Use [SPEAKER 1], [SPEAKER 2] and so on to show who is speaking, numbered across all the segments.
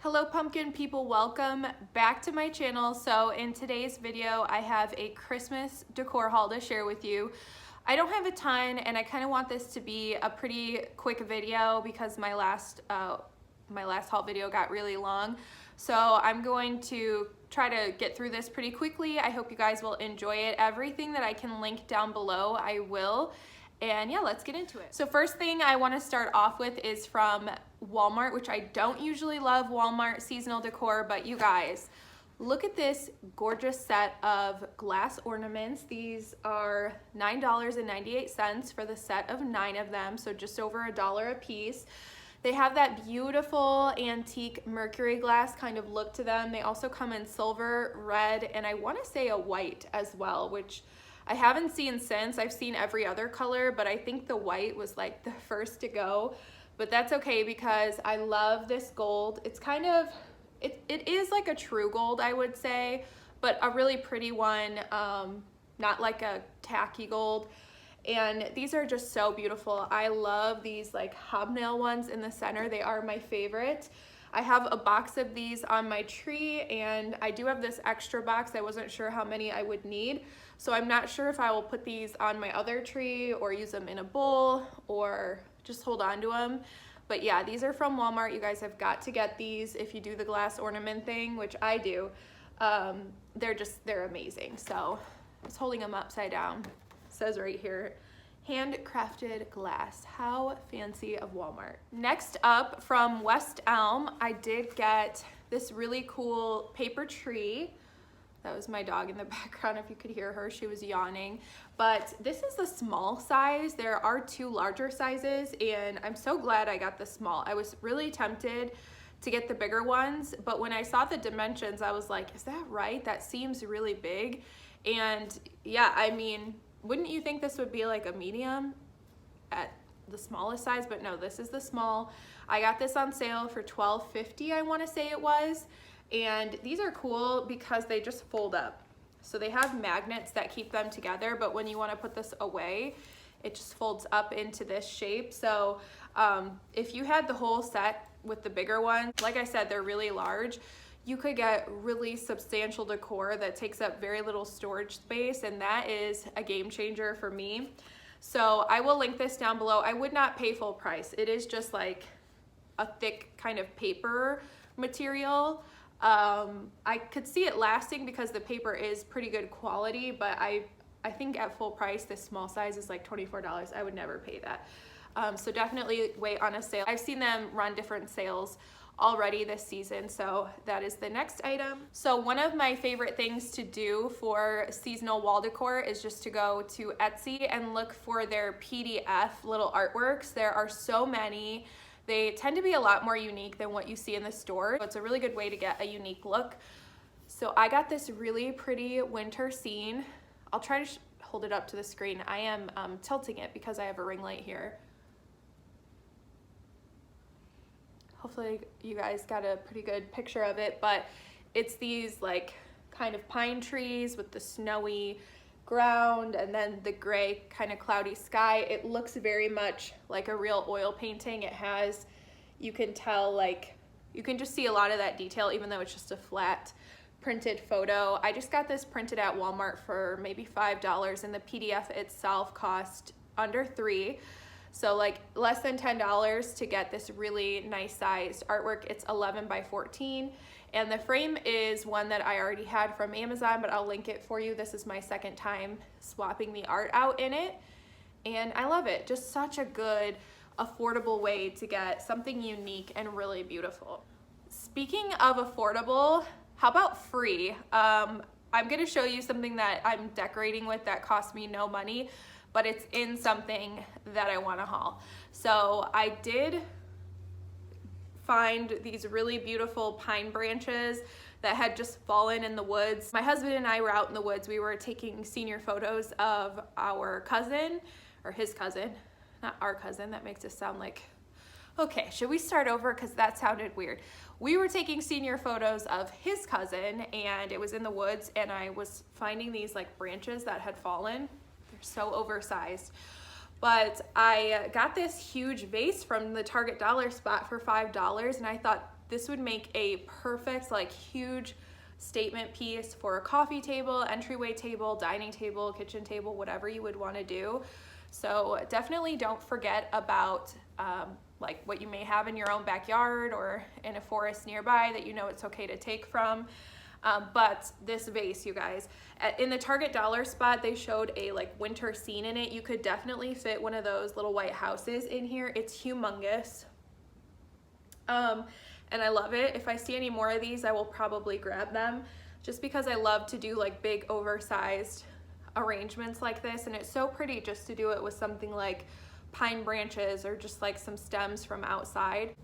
[SPEAKER 1] Hello pumpkin people, welcome back to my channel. So in today's video I have a Christmas decor haul to share with you. I don't have a ton and I kind of want this to be a pretty quick video because my last haul video got really long. So I'm going to try to get through this pretty quickly. I hope you guys will enjoy it. Everything that I can link down below I will. And yeah, let's get into it. So first thing I want to start off with is from Walmart, which I don't usually love Walmart seasonal decor, but you guys, look at this gorgeous set of glass ornaments. These are $9.98 for the set of 9 of them, so just over $1 a piece. They have that beautiful antique mercury glass kind of look to them. They also come in silver, red, and I want to say a white as well, which I haven't seen since. I've seen every other color, but I think the white was like the first to go. But that's okay because I love this gold. It's kind of, it is like a true gold, I would say, but a really pretty one, not like a tacky gold. And these are just so beautiful. I love these like hobnail ones in the center. They are my favorite. I have a box of these on my tree and I do have this extra box. I wasn't sure how many I would need. So I'm not sure if I will put these on my other tree or use them in a bowl or just hold on to them. But yeah, these are from Walmart. You guys have got to get these if you do the glass ornament thing, which I do. They're amazing. So I was holding them upside down. It says right here, handcrafted glass. How fancy of Walmart. Next up from West Elm, I did get this really cool paper tree. That was my dog in the background if you could hear her, she was yawning. But this is the small size. There are 2 larger sizes and I'm so glad I got the small. I was really tempted to get the bigger ones, but when I saw the dimensions, I was like, is that right? That seems really big. And yeah, I mean, wouldn't you think this would be like a medium at the smallest size? But no, this is the small. I got this on sale for $12.50, I want to say it was. And these are cool because they just fold up. So they have magnets that keep them together, but when you want to put this away, it just folds up into this shape. So if you had the whole set with the bigger one, like I said, they're really large. You could get really substantial decor that takes up very little storage space, and that is a game changer for me. So I will link this down below. I would not pay full price. It is just like a thick kind of paper material. I could see it lasting because the paper is pretty good quality, but I think at full price, this small size is like $24. I would never pay that. So definitely wait on a sale. I've seen them run different sales already this season, so that is the next item. So one of my favorite things to do for seasonal wall decor is just to go to Etsy and look for their PDF little artworks. There are so many. They tend to be a lot more unique than what you see in the store. So it's a really good way to get a unique look. So I got this really pretty winter scene. I'll try to hold it up to the screen. I am tilting it because I have a ring light here. Hopefully you guys got a pretty good picture of it, but it's these like kind of pine trees with the snowy ground and then the gray kind of cloudy sky. It looks very much like a real oil painting. It has, you can tell, like, you can just see a lot of that detail even though it's just a flat printed photo. I just got this printed at Walmart for maybe $5 and the PDF itself cost under $3. So like less than $10 to get this really nice sized artwork. It's 11 by 14. And the frame is one that I already had from Amazon, but I'll link it for you. This is my second time swapping the art out in it. And I love it. Just such a good, affordable way to get something unique and really beautiful. Speaking of affordable, how about free? I'm gonna show you something that I'm decorating with that cost me no money, but it's in something that I wanna haul. So I did find these really beautiful pine branches that had just fallen in the woods. My husband and I were out in the woods. We were taking senior photos of our cousin, or his cousin, not our cousin. That makes us sound like, okay, should we start over? Because that sounded weird. We were taking senior photos of his cousin and it was in the woods and I was finding these like branches that had fallen. They're so oversized. But I got this huge vase from the Target dollar spot for $5 and I thought this would make a perfect, like, huge statement piece for a coffee table, entryway table, dining table, kitchen table, whatever you would want to do. So definitely don't forget about like what you may have in your own backyard or in a forest nearby that you know it's okay to take from. But this vase, you guys, in the Target dollar spot, they showed a like winter scene in it. You could definitely fit one of those little white houses in here. It's humongous. And I love it. If I see any more of these, I will probably grab them just because I love to do like big oversized arrangements like this. And it's so pretty just to do it with something like pine branches or just like some stems from outside.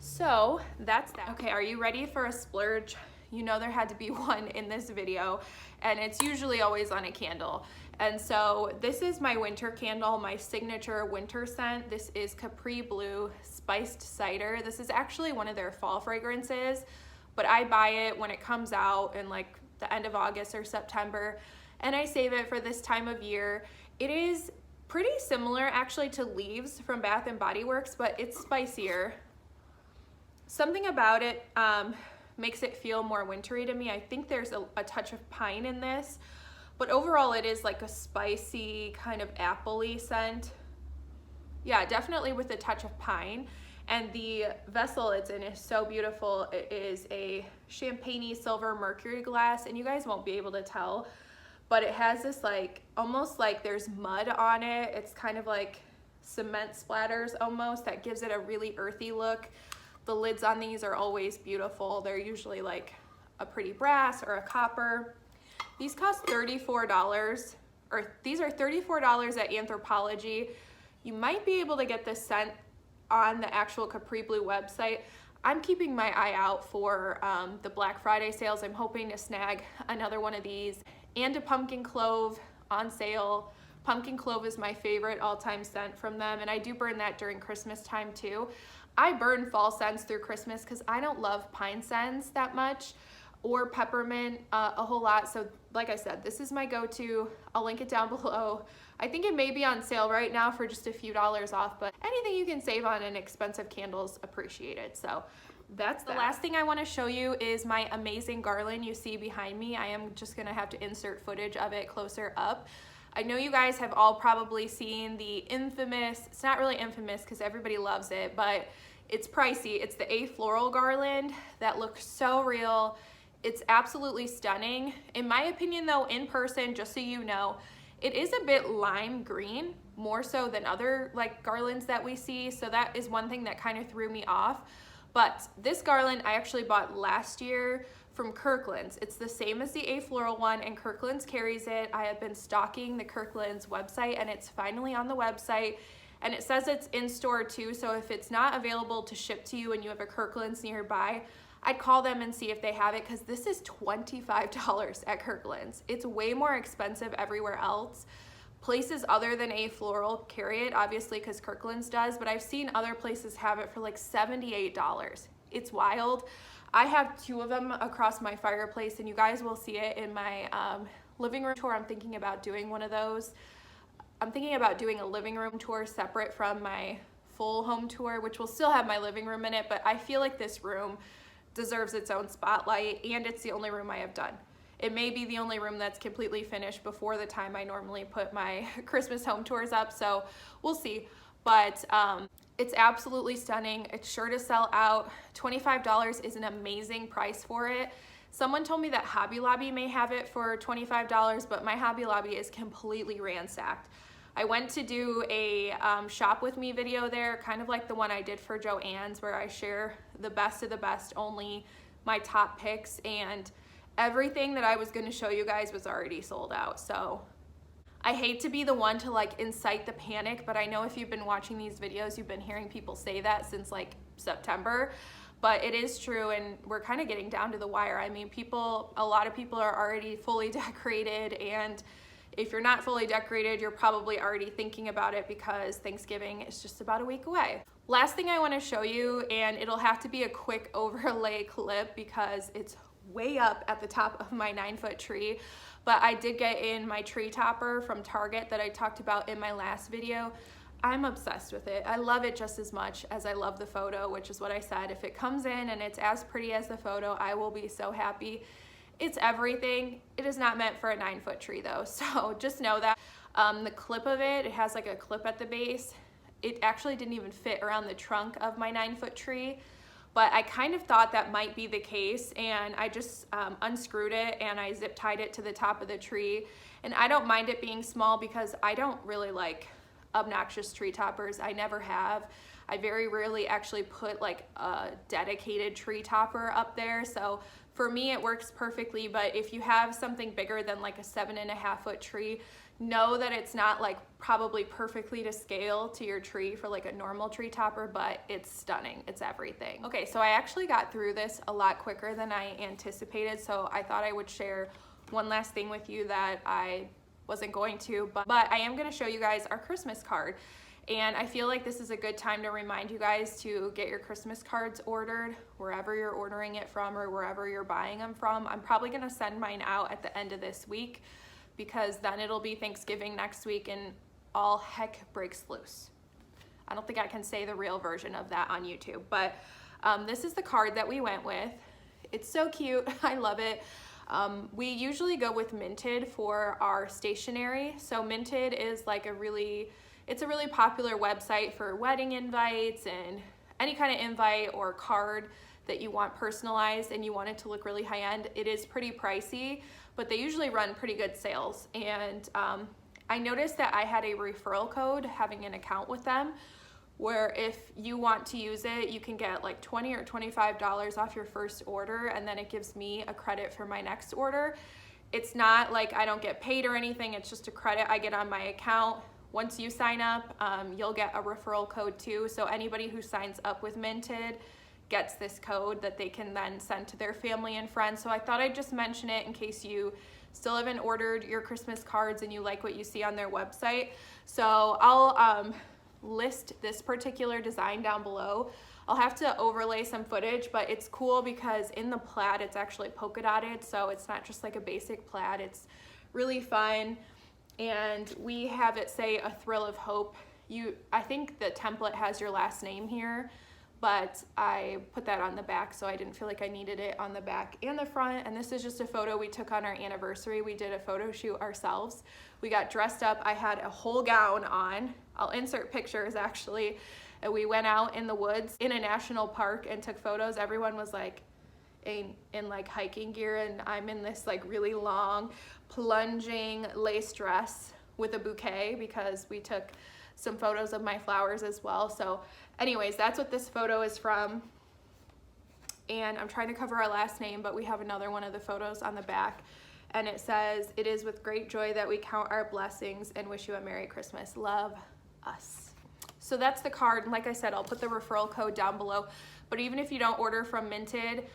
[SPEAKER 1] So that's that. Okay, are you ready for a splurge? You know there had to be one in this video, and it's usually always on a candle. And so this is my winter candle, my signature winter scent. This is Capri Blue Spiced Cider. This is actually one of their fall fragrances, but I buy it when it comes out in like the end of August or September, and I save it for this time of year. It is pretty similar actually to Leaves from Bath and Body Works, but it's spicier. Something about it makes it feel more wintry to me. I think there's a touch of pine in this, but overall it is like a spicy kind of apple-y scent. Yeah, definitely with a touch of pine. And the vessel it's in is so beautiful. It is a champagne-y silver mercury glass, and you guys won't be able to tell, but it has this like, almost like there's mud on it. It's kind of like cement splatters almost, that gives it a really earthy look. The lids on these are always beautiful. They're usually like a pretty brass or a copper. These cost $34, or these are $34 at Anthropologie. You might be able to get this scent on the actual Capri Blue website. I'm keeping my eye out for the Black Friday sales. I'm hoping to snag another one of these, and a pumpkin clove on sale. Pumpkin clove is my favorite all-time scent from them, and I do burn that during Christmas time too. I burn fall scents through Christmas because I don't love pine scents that much, or peppermint a whole lot. So like I said, this is my go-to. I'll link it down below. I think it may be on sale right now for just a few dollars off, but anything you can save on an expensive candle's appreciated. So that's that. The last thing I want to show you is my amazing garland you see behind me. I am just gonna have to insert footage of it closer up. I know you guys have all probably seen the infamous, it's not really infamous because everybody loves it, but it's pricey. It's the A Floral garland that looks so real. It's absolutely stunning. In my opinion though, in person, just so you know, it is a bit lime green, more so than other like garlands that we see. So that is one thing that kind of threw me off. But this garland I actually bought last year from Kirkland's. It's the same as the A Floral one, and Kirkland's carries it. I have been stalking the Kirkland's website, and it's finally on the website. And it says it's in store too, so if it's not available to ship to you and you have a Kirkland's nearby, I'd call them and see if they have it, because this is $25 at Kirkland's. It's way more expensive everywhere else. Places other than A Floral carry it, obviously, because Kirkland's does, but I've seen other places have it for like $78. It's wild. I have two of them across my fireplace, and you guys will see it in my living room tour. I'm thinking about doing one of those. I'm thinking about doing a living room tour separate from my full home tour, which will still have my living room in it, but I feel like this room deserves its own spotlight, and it's the only room I have done. It may be the only room that's completely finished before the time I normally put my Christmas home tours up, so we'll see. But it's absolutely stunning. It's sure to sell out. $25 is an amazing price for it. Someone told me that Hobby Lobby may have it for $25, but my Hobby Lobby is completely ransacked. I went to do a shop with me video there, kind of like the one I did for Joann's, where I share the best of the best, only my top picks, and everything that I was going to show you guys was already sold out. So I hate to be the one to like incite the panic, but I know if you've been watching these videos, you've been hearing people say that since like September. But it is true, and we're kind of getting down to the wire. I mean, a lot of people are already fully decorated, and if you're not fully decorated, you're probably already thinking about it because Thanksgiving is just about a week away. Last thing I want to show you, and it'll have to be a quick overlay clip because it's way up at the top of my 9-foot tree, but I did get in my tree topper from Target that I talked about in my last video. I'm obsessed with it. I love it just as much as I love the photo, which is what I said. If it comes in and it's as pretty as the photo, I will be so happy. It's everything. It is not meant for a 9-foot tree though, so just know that. The clip of it, it has like a clip at the base. It actually didn't even fit around the trunk of my 9-foot tree, but I kind of thought that might be the case, and I just unscrewed it and I zip tied it to the top of the tree. And I don't mind it being small because I don't really like obnoxious tree toppers. I never have. I very rarely actually put like a dedicated tree topper up there, so for me it works perfectly. But if you have something bigger than like a 7.5-foot tree, know that it's not like probably perfectly to scale to your tree for like a normal tree topper, but it's stunning. It's everything. Okay, so I actually got through this a lot quicker than I anticipated, so I thought I would share one last thing with you that I wasn't going to, but I am going to show you guys our Christmas card. And I feel like this is a good time to remind you guys to get your Christmas cards ordered wherever you're ordering it from or wherever you're buying them from. I'm probably going to send mine out at the end of this week, because then it'll be Thanksgiving next week and all heck breaks loose. I don't think I can say the real version of that on YouTube, but this is the card that we went with. It's so cute. I love it. We usually go with Minted for our stationery. So Minted is like it's a really popular website for wedding invites and any kind of invite or card that you want personalized and you want it to look really high end. It is pretty pricey, but they usually run pretty good sales. And I noticed that I had a referral code having an account with them, where if you want to use it, you can get like $20 or $25 off your first order, and then it gives me a credit for my next order. It's not like I don't get paid or anything, it's just a credit I get on my account. Once you sign up, you'll get a referral code too, so anybody who signs up with Minted gets this code that they can then send to their family and friends. So I thought I'd just mention it in case you still haven't ordered your Christmas cards and you like what you see on their website. So I'll list this particular design down below. I'll have to overlay some footage, but it's cool because in the plaid it's actually polka dotted, so it's not just like a basic plaid. It's really fun, and we have it say a thrill of hope. I think the template has your last name here, but I put that on the back, so I didn't feel like I needed it on the back and the front. And this is just a photo we took on our anniversary. We did a photo shoot ourselves. We got dressed up. I had a whole gown on. I'll insert pictures actually. And we went out in the woods in a national park and took photos. Everyone was like in like hiking gear, and I'm in this like really long plunging lace dress with a bouquet because we took some photos of my flowers as well. So anyways, that's what this photo is from. And I'm trying to cover our last name, but we have another one of the photos on the back, and it says, "It is with great joy that we count our blessings and wish you a Merry Christmas. Love, us." So that's the card, and like I said, I'll put the referral code down below. But even if you don't order from Minted,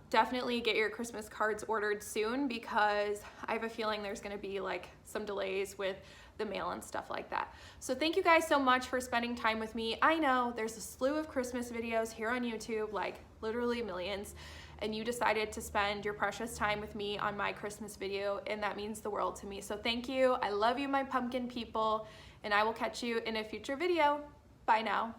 [SPEAKER 1] definitely get your Christmas cards ordered soon, because I have a feeling there's going to be like some delays with the mail and stuff like that. So thank you guys so much for spending time with me. I know there's a slew of Christmas videos here on YouTube, like literally millions, and you decided to spend your precious time with me on my Christmas video, and that means the world to me. So thank you. I love you, my pumpkin people, and I will catch you in a future video. Bye now.